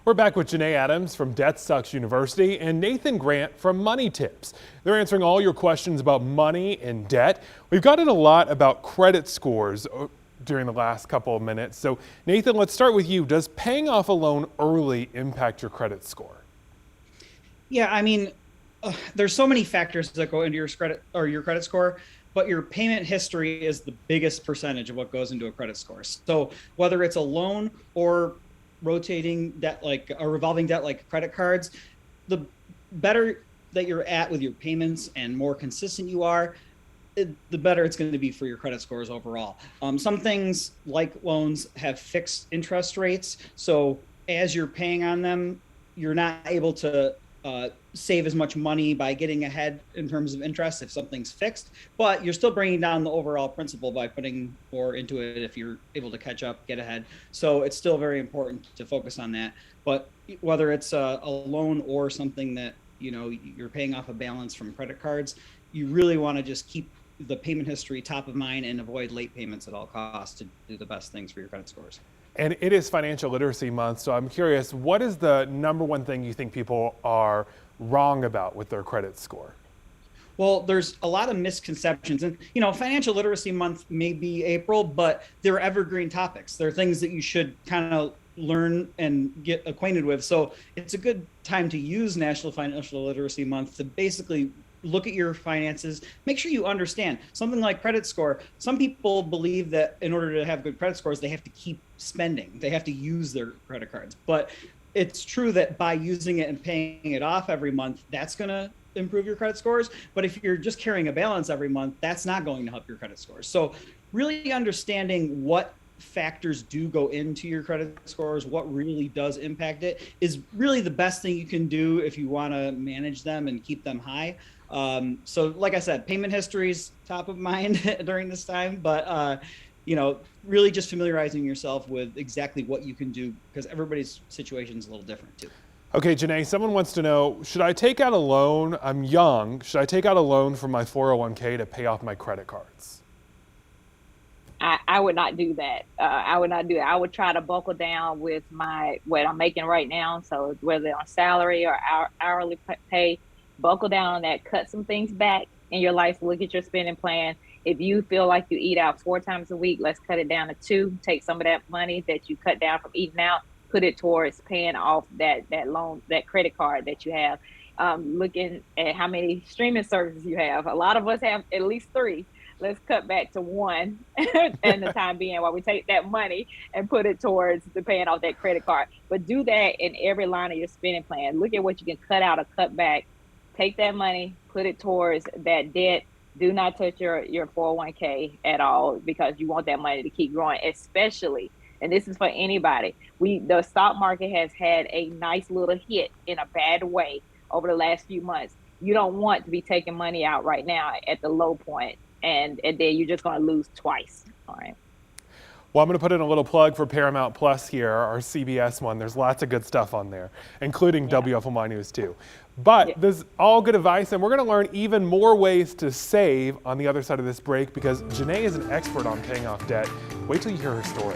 We're back with Janae Adams from Debt Sucks University and Nathan Grant from MoneyTips. They're answering all your questions about money and debt. We've gotten a lot about credit scores during the last couple of minutes. So Nathan, let's start with you. Does paying off a loan early impact your credit score? Yeah, I mean, there's so many factors that go into your credit score, but your payment history is the biggest percentage of what goes into a credit score. So whether it's a loan or rotating debt, like a revolving debt like credit cards, the better that you're at with your payments and more consistent you are, the better it's going to be for your credit scores overall. Some things like loans have fixed interest rates. So as you're paying on them, you're not able to save as much money by getting ahead in terms of interest if something's fixed, but you're still bringing down the overall principal by putting more into it if you're able to catch up, get ahead. So it's still very important to focus on that. But whether it's a loan or something that, you know, you're paying off a balance from credit cards, you really want to just keep the payment history top of mind and avoid late payments at all costs to do the best things for your credit scores. And it is Financial Literacy Month, so I'm curious, what is the number one thing you think people are wrong about with their credit score? Well, there's a lot of misconceptions, and Financial Literacy Month may be April, but they're evergreen topics. They're things that you should kind of learn and get acquainted with. So it's a good time to use National Financial Literacy Month to basically look at your finances, make sure you understand something like credit score. Some people believe that in order to have good credit scores, they have to keep spending. They have to use their credit cards. But it's true that by using it and paying it off every month, that's going to improve your credit scores. But if you're just carrying a balance every month, that's not going to help your credit scores. So really understanding what factors do go into your credit scores, what really does impact it, is really the best thing you can do if you want to manage them and keep them high. So like I said, payment history is top of mind during this time, but really just familiarizing yourself with exactly what you can do, because everybody's situation is a little different too. Okay, Janae, someone wants to know, should I take out a loan? I'm young. Should I take out a loan from my 401k to pay off my credit cards? I would not do that. I would not do it. I would try to buckle down with what I'm making right now. So whether on salary or hourly pay, buckle down on that, cut some things back in your life, look at your spending plan. If you feel like you eat out 4 times a week, let's cut it down to 2. Take some of that money that you cut down from eating out, put it towards paying off that loan, that credit card that you have. Looking at how many streaming services you have. A lot of us have at least 3. Let's cut back to 1 in the time being while we take that money and put it towards the paying off that credit card. But do that in every line of your spending plan. Look at what you can cut out or cut back. Take that money, put it towards that debt. Do not touch your 401k at all, because you want that money to keep growing, especially, and this is for anybody, the stock market has had a nice little hit in a bad way over the last few months. You don't want to be taking money out right now at the low point, and then you're just going to lose twice. All right. Well, I'm going to put in a little plug for Paramount Plus here, our CBS one. There's lots of good stuff on there, including WFMY News too. But there's all good advice, and we're going to learn even more ways to save on the other side of this break, because Janae is an expert on paying off debt. Wait till you hear her story.